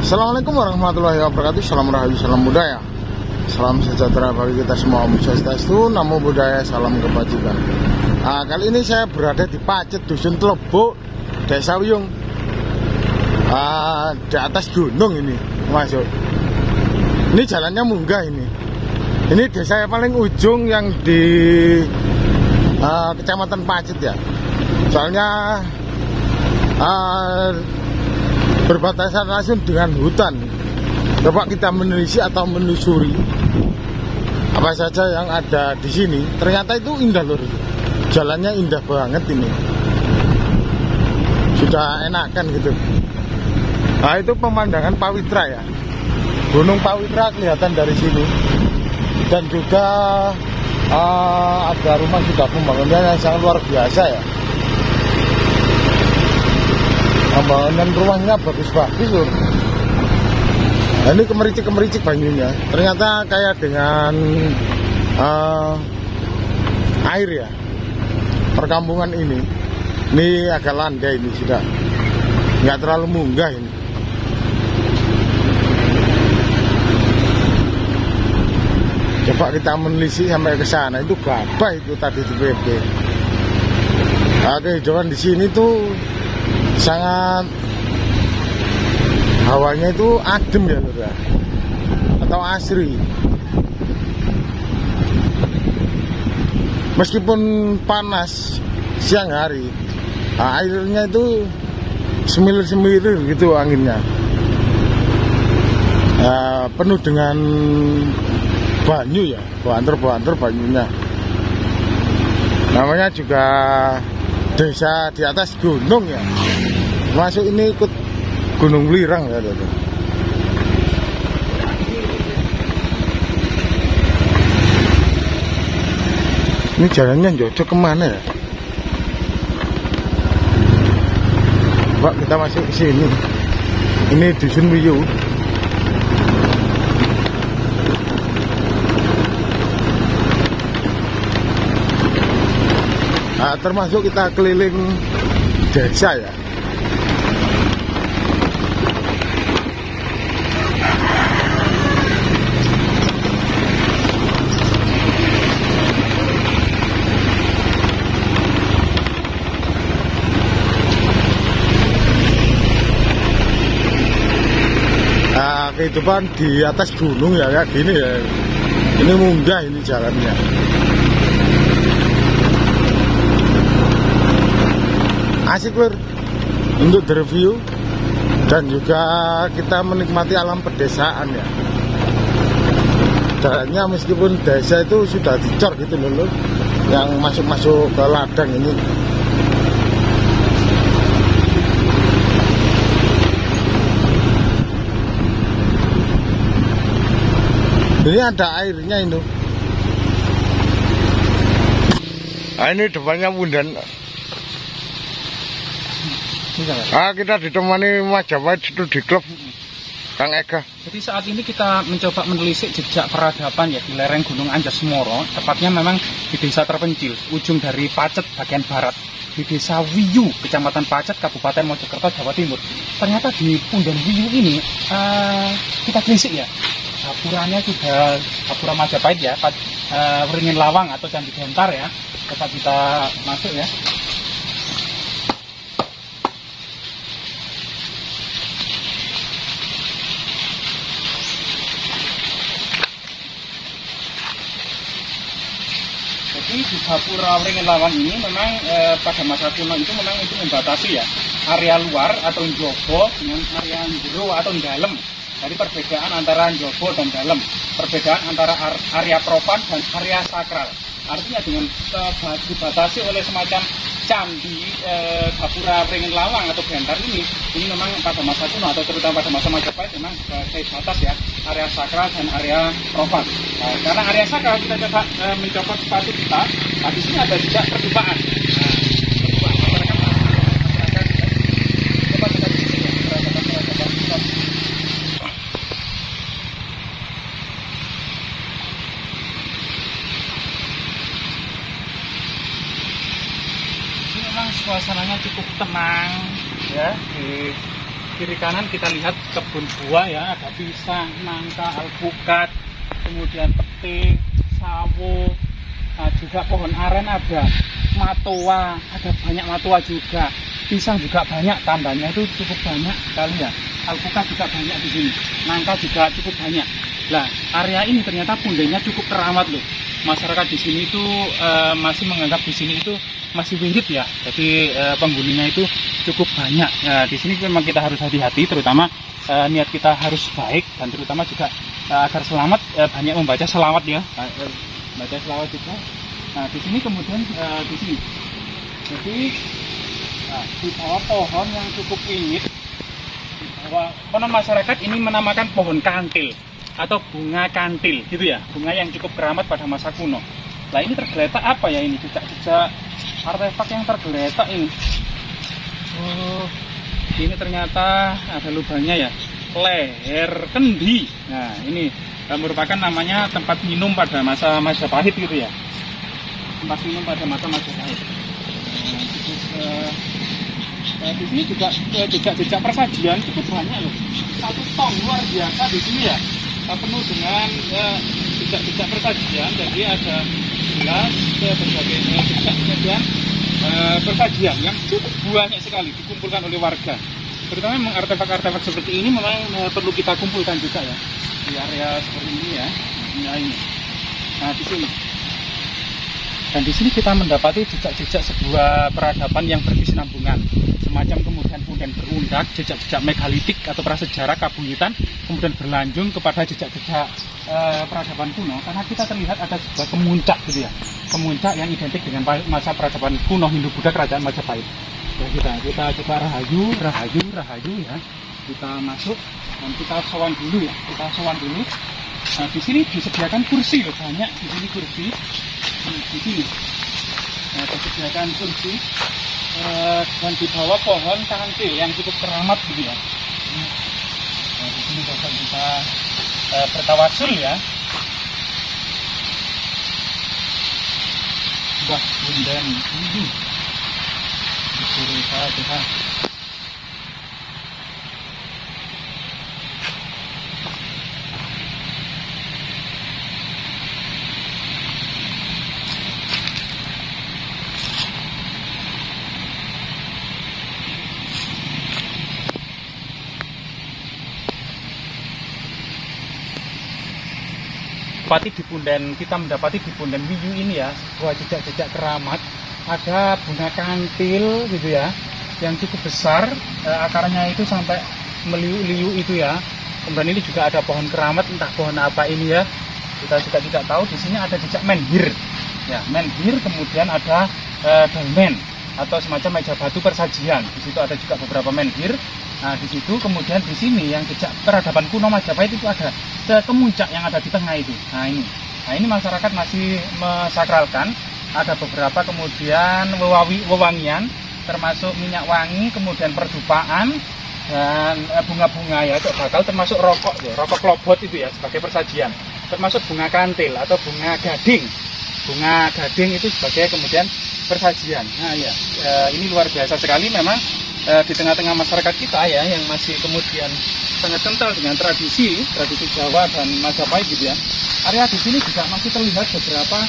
Assalamualaikum warahmatullahi wabarakatuh. Salam rahayu, salam budaya, salam sejahtera bagi kita semua. Om Swastiastu, Namo Buddhaya, salam kebajikan. Kali ini saya berada di Pacet, Dusun Telebuk, Desa Wiyung. Di atas gunung ini masuk. Ini jalannya munggah ini. Ini desa yang paling ujung yang di Kecamatan Pacet ya. Soalnya berbatasan langsung dengan hutan. Coba kita menelisik atau menelusuri apa saja yang ada di sini. Ternyata itu indah lur. Jalannya indah banget ini. Sudah enakan gitu. Nah itu pemandangan Pawitra ya. Gunung Pawitra kelihatan dari sini. Dan juga ada rumah sudah pembangunan yang sangat luar biasa ya. Pembangunan rumahnya bagus-bagus loh. Nah, ini kemericik-kemericik banyunya. Ternyata kayak dengan air ya. Perkampungan ini agak landai ini sudah. Nggak terlalu munggah ini. Coba kita menelisik sampai ke sana, itu gabah itu tadi di PP. Kehidupan di sini tuh sangat hawanya itu adem ya lur ya, atau asri. Meskipun panas siang hari, airnya itu semilir-semilir gitu anginnya, penuh dengan banyu ya, banter-banter banyunya. Namanya juga desa di atas gunung ya. Masuk ini ikut Gunung Welirang ya. Ini jalannya jauh kemana ya? Pak, kita masuk ke sini. Ini Dusun Wiyung. Termasuk kita keliling desa ya. Kehidupan di atas gunung ya kayak gini ya. Ini munggah ini jalannya. Asik lur untuk direview dan juga kita menikmati alam pedesaan ya. Jalannya meskipun desa itu sudah dicor gitu loh lur, yang masuk-masuk ke ladang ini. Ini ada airnya itu. Nah, ini depannya Bundan. Kita ditemani Majapahit Studi Club Kang Ega. Jadi saat ini kita mencoba menelisik jejak peradaban ya di lereng Gunung Anjas-Moro, tepatnya memang di desa terpencil, ujung dari Pacet bagian barat, di desa Wiyu, Kecamatan Pacet, Kabupaten Mojokerto, Jawa Timur. Ternyata di Pundan Wiyu ini kita telisik ya, dapuranya sudah dapura Majapahit ya, Wringin Lawang atau Candi Gentar ya. Coba kita masuk ya. Jadi di dapura Wringin Lawang ini memang pada masa kuno itu memang itu membatasi ya area luar atau njaba dengan area jero atau dalam. Dari perbedaan antara njaba dan dalam, perbedaan antara area profan dan area sakral. Artinya dengan dibatasi oleh semacam candi dapura Wringin Lawang atau Gentar ini memang pada masa kuno atau terutama pada masa Majapahit memang sebagai batas ya area sakral dan area profan. Nah, karena area sakral kita coba mencoba sepatu kita. Nah, di sini ada juga pertumpaan. Suasananya cukup tenang ya di kiri kanan kita lihat kebun buah ya, ada pisang, nangka, alpukat, kemudian pete, sawo, juga pohon aren ada, matoa, ada banyak matoa juga, pisang juga banyak, tambahnya itu cukup banyak sekali ya, alpukat juga banyak di sini, nangka juga cukup banyak. Nah, area ini ternyata pundenya cukup keramat loh. Masyarakat di sini itu masih menganggap di sini itu masih wingit ya, jadi penghuninya itu cukup banyak. Nah, di sini memang kita harus hati-hati, terutama niat kita harus baik dan terutama juga agar selamat, banyak membaca selawat ya, baca selawat juga. Nah, di sini kemudian di sini, jadi di bawah pohon yang cukup wingit, di bawah konon masyarakat ini menamakan pohon kantil atau bunga kantil gitu ya, bunga yang cukup keramat pada masa kuno. Nah, ini tergeletak apa ya, ini jejak-jejak artefak yang tergeletak ini. Oh, ini ternyata ada lubangnya ya, leher kendi. Nah, ini merupakan namanya tempat minum pada masa Majapahit gitu ya, tempat minum pada masa Majapahit. Di sini juga jejak persajian cukup banyak loh, satu tong luar biasa di sini ya, penuh dengan jejak-jejak persajian. Jadi ada gelas, berbagai jejak kemudian persajian yang cukup banyak sekali dikumpulkan oleh warga. Terutama memang artefak-artefak seperti ini memang perlu kita kumpulkan juga ya di area seperti ini ya. Ini. Nah, di sini. Dan di sini kita mendapati jejak-jejak sebuah peradaban yang berkesinambungan, semacam kemudian berundak, jejak-jejak megalitik atau prasejarah Kabuyitan, kemudian berlanjung kepada jejak-jejak peradaban kuno, karena kita terlihat ada sebuah kemuncak gitu ya, kemuncak yang identik dengan masa peradaban kuno Hindu-Buddha kerajaan Majapahit. Ya, kita coba rahayu ya, kita masuk dan kita sowan dulu ya, Nah, di sini disediakan kursi loh, banyak di sini kursi. Di sini disediakan kursi dan di bawah pohon kantil yang cukup keramat gitu ya. Nah, di sini dapat kita bertawasul ya. Mbah Bundan ini disuruh Fatihah. Kita mendapati di Punden Wiyu ini ya, sebuah jejak-jejak keramat, ada bunga kantil gitu ya, yang cukup besar, akarnya itu sampai meliuk-liuk itu ya. Kemudian ini juga ada pohon keramat, entah pohon apa ini ya, kita juga tidak tahu. Di sini ada jejak menhir, ya menhir, kemudian ada dolmen atau semacam meja batu persajian. Di situ ada juga beberapa menhir. Nah, di situ kemudian di sini yang jejak peradaban kuno Majapahit itu ada kemuncak yang ada di tengah itu. Nah ini masyarakat masih mensakralkan. Ada beberapa kemudian wewangian, termasuk minyak wangi, kemudian perdupaan dan bunga-bunga ya, itu bakal termasuk rokok ya, rokok klobot itu ya sebagai persajian. Termasuk bunga kantil atau bunga gading. Bunga gading itu sebagai kemudian persajian. Nah ya, ini luar biasa sekali memang. Di tengah-tengah masyarakat kita ya, yang masih kemudian sangat kental dengan tradisi Jawa dan Majapahit gitu ya. Area di sini juga masih terlihat beberapa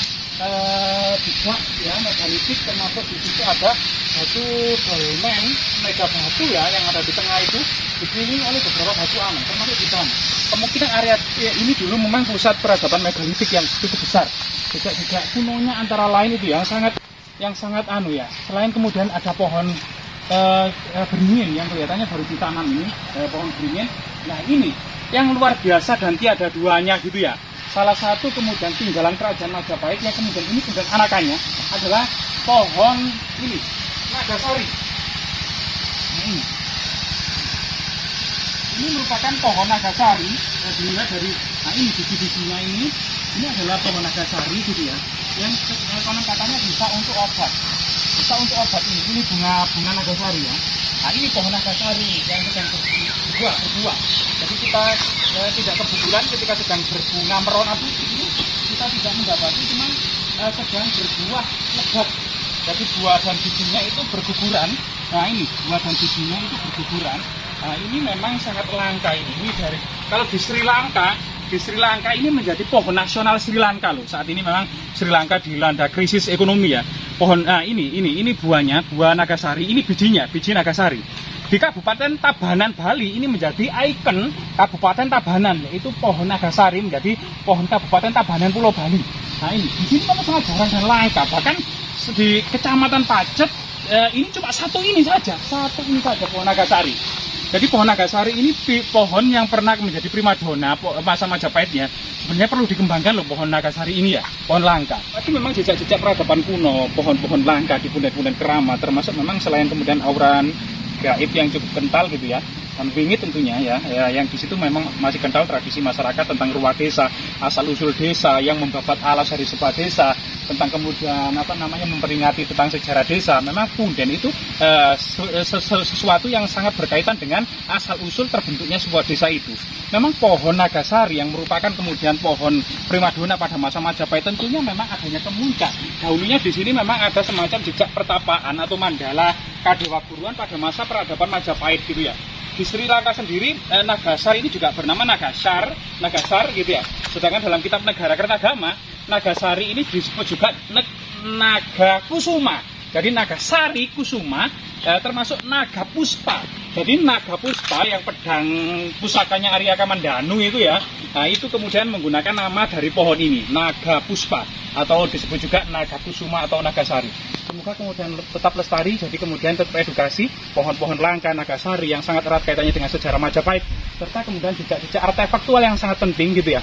jejak ya megalitik, termasuk di situ ada batu dolmen, mega batu ya yang ada di tengah itu dikelilingi oleh beberapa batu aman, termasuk di sana. Kemungkinan area ini dulu memang pusat peradaban megalitik yang cukup besar. Jejak-jejak kunonya antara lain itu yang sangat ya. Selain kemudian ada pohon beringin yang kelihatannya baru ditanam ini, pohon beringin. Nah ini yang luar biasa dan tiada duanya gitu ya. Salah satu kemudian tinggalan kerajaan Majapahit yang kemudian ini kemudian anakannya adalah pohon ini, Nagasari. Ini merupakan pohon Nagasari. Dilihat dari, nah ini biji-bijinya ini adalah pohon Nagasari gitu ya, yang konon katanya bisa untuk obat. Ini bunga Nagasari ya. Nah ini pohon Nagasari yang sedang berbuah. Jadi kita tidak kebetulan ketika sedang berbunga merona putih, kita tidak mendapati, cuman sedang berbuah lebat. Jadi buah dan bijinya itu berguguran. Nah ini buah dan bijinya itu berguguran. Nah, ini memang sangat langka ini. Ini dari kalau di Sri Lanka ini menjadi pohon nasional Sri Lanka loh. Saat ini memang Sri Lanka dilanda krisis ekonomi ya. Pohon ini buahnya, buah nagasari, ini bijinya, biji nagasari. Di Kabupaten Tabanan, Bali ini menjadi ikon Kabupaten Tabanan, yaitu pohon nagasari menjadi pohon Kabupaten Tabanan Pulau Bali. Nah ini di sini memang sangat jarang dan langka. Bahkan di Kecamatan Pacet ini cuma satu ini saja pohon nagasari. Jadi pohon nagasari ini pohon yang pernah menjadi primadona masa Majapahitnya. Sebenarnya perlu dikembangkan loh pohon nagasari ini ya, pohon langka. Tapi memang jejak-jejak peradaban kuno, pohon-pohon langka di punden-punden keramat, termasuk memang selain kemudian auran gaib yang cukup kental gitu ya, dan wingit tentunya ya, yang di situ memang masih kental tradisi masyarakat tentang ruah desa, asal usul desa, yang membabat alas hari sebuah desa, tentang kemudian memperingati tentang sejarah desa. Memang punden itu sesuatu yang sangat berkaitan dengan asal usul terbentuknya sebuah desa itu. Memang pohon nagasari yang merupakan kemudian pohon primadona pada masa Majapahit tentunya memang adanya kemuncak. Dahulunya di sini memang ada semacam jejak pertapaan atau mandala Kadewa Guruan pada masa peradaban Majapahit gitu ya. Di Sri Lanka sendiri Nagasar ini juga bernama Nagasar gitu ya. Sedangkan dalam kitab Negara Kertagama, Nagasari ini disebut juga Naga Kusuma. Jadi Nagasari Kusuma termasuk Naga Puspa. Jadi Naga Puspa yang pedang pusakanya Arya Kamandanu itu ya. Nah itu kemudian menggunakan nama dari pohon ini, Naga Puspa, atau disebut juga Naga Kusuma atau Nagasari. Semoga kemudian tetap lestari, jadi kemudian tetap edukasi pohon-pohon langka Nagasari yang sangat erat kaitannya dengan sejarah Majapahit, serta kemudian jejak-jejak artefaktual yang sangat penting gitu ya,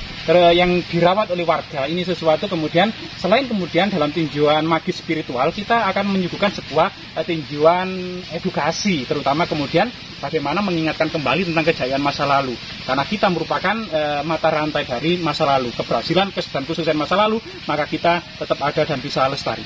yang dirawat oleh warga. Ini sesuatu kemudian selain kemudian dalam tinjauan magis spiritual, kita akan menyuguhkan sebuah tinjauan edukasi, terutama kemudian bagaimana mengingatkan kembali tentang kejayaan masa lalu, karena kita merupakan mata rantai dari masa lalu, keberhasilan dan kesuksesan masa lalu, maka kita tetap ada dan bisa lestari.